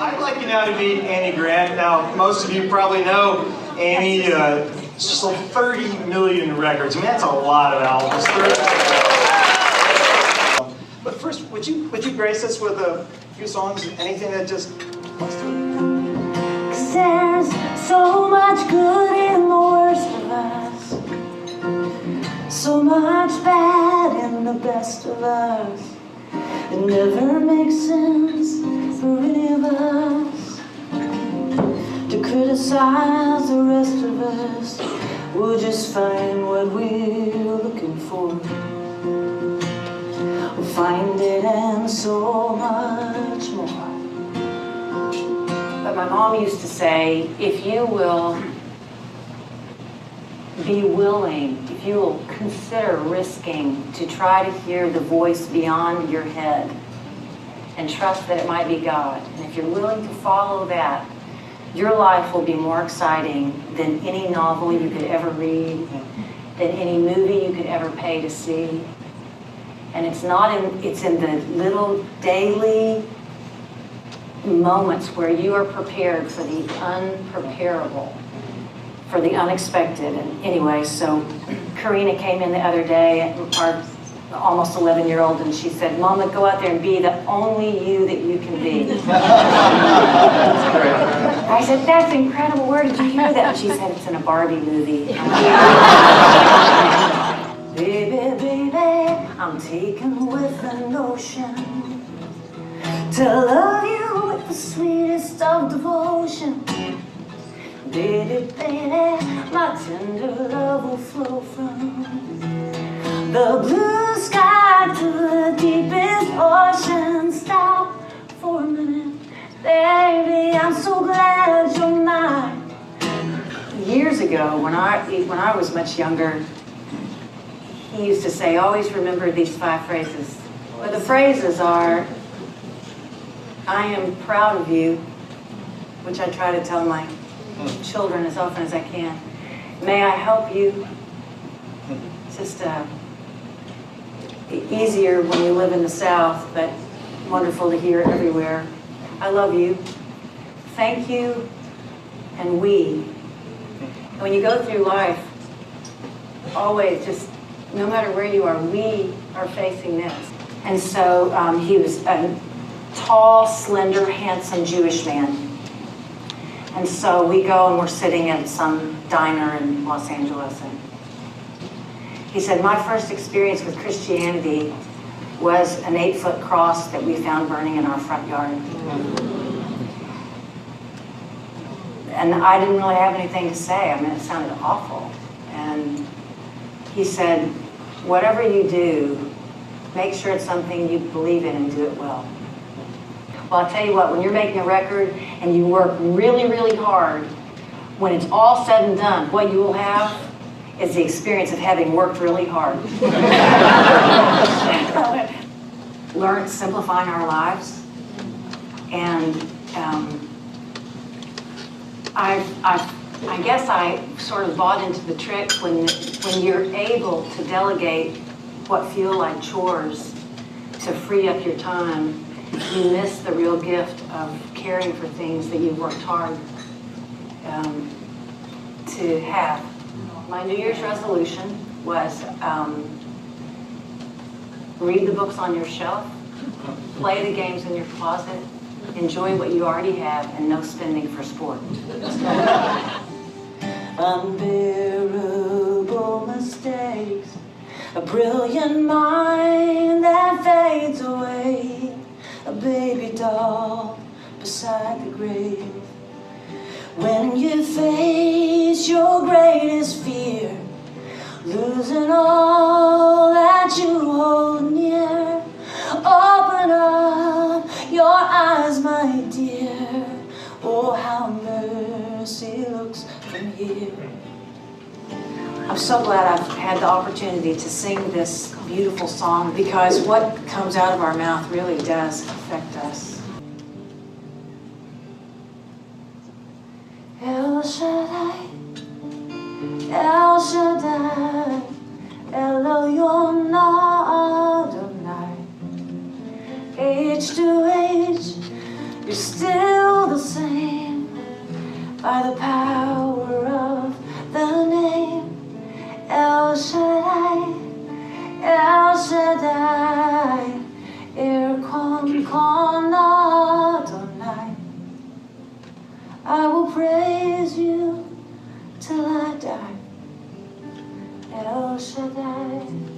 I'd like you now to meet Annie Grant. Now, most of you probably know Annie, just sold 30 million records. I mean, that's a lot of albums. But first, would you grace us with a few songs? Anything that just wants to? 'Cause there's so much good in the worst of us, so much bad in the best of us. It never makes sense for any of us to criticize the rest of us. We'll just find what we're looking for. We'll find it and so much more. But my mom used to say, if you will be willing, if you will consider risking to try to hear the voice beyond your head and trust that it might be God, and if you're willing to follow that, your life will be more exciting than any novel you could ever read, than any movie you could ever pay to see. And it's in the little daily moments where you are prepared for the unpreparable, for the unexpected. And anyway, so Karina came in the other day, our almost 11-year-old, and she said, "Mama, go out there and be the only you that you can be." I said, "That's incredible. Where did you hear that?" And she said, "It's in a Barbie movie." Baby, baby, I'm taken with a notion to love you with the sweetest of devotion. Baby, baby, my tender love will flow from the blue sky to the deepest ocean. Stop for a minute, baby, I'm so glad you're mine. Years ago, when I was much younger, he used to say, always remember these 5 phrases. But the phrases are, I am proud of you, which I try to tell my children as often as I can. May I help you? It's just easier when you live in the South, but wonderful to hear everywhere. I love you. Thank you. And we. And when you go through life, always just, no matter where you are, we are facing this. And so he was a tall, slender, handsome Jewish man. And so we go and we're sitting at some diner in Los Angeles. And he said, my first experience with Christianity was an 8-foot cross that we found burning in our front yard. And I didn't really have anything to say. I mean, it sounded awful. And he said, whatever you do, make sure it's something you believe in and do it well. Well, I'll tell you what, when you're making a record and you work really, really hard, when it's all said and done, what you will have is the experience of having worked really hard. Learn simplifying our lives. And I guess I sort of bought into the trick when you're able to delegate what feel like chores to free up your time, you miss the real gift of caring for things that you've worked hard to have. My New Year's resolution was read the books on your shelf, play the games in your closet, enjoy what you already have, and no spending for sport. Unbearable mistakes, a brilliant mind that fades away, a baby doll beside the grave. When you face your greatest fear, losing all that you hold near, open up your eyes, my dear. Oh, how mercy looks from here. I'm so glad I've had the opportunity to sing this beautiful song, because what comes out of our mouth really does affect us. El Shaddai, El Shaddai, Eloyon Adonai, El Shaddai, El Shaddai, Erkon Kon Adonai. I will praise you till I die. El Shaddai.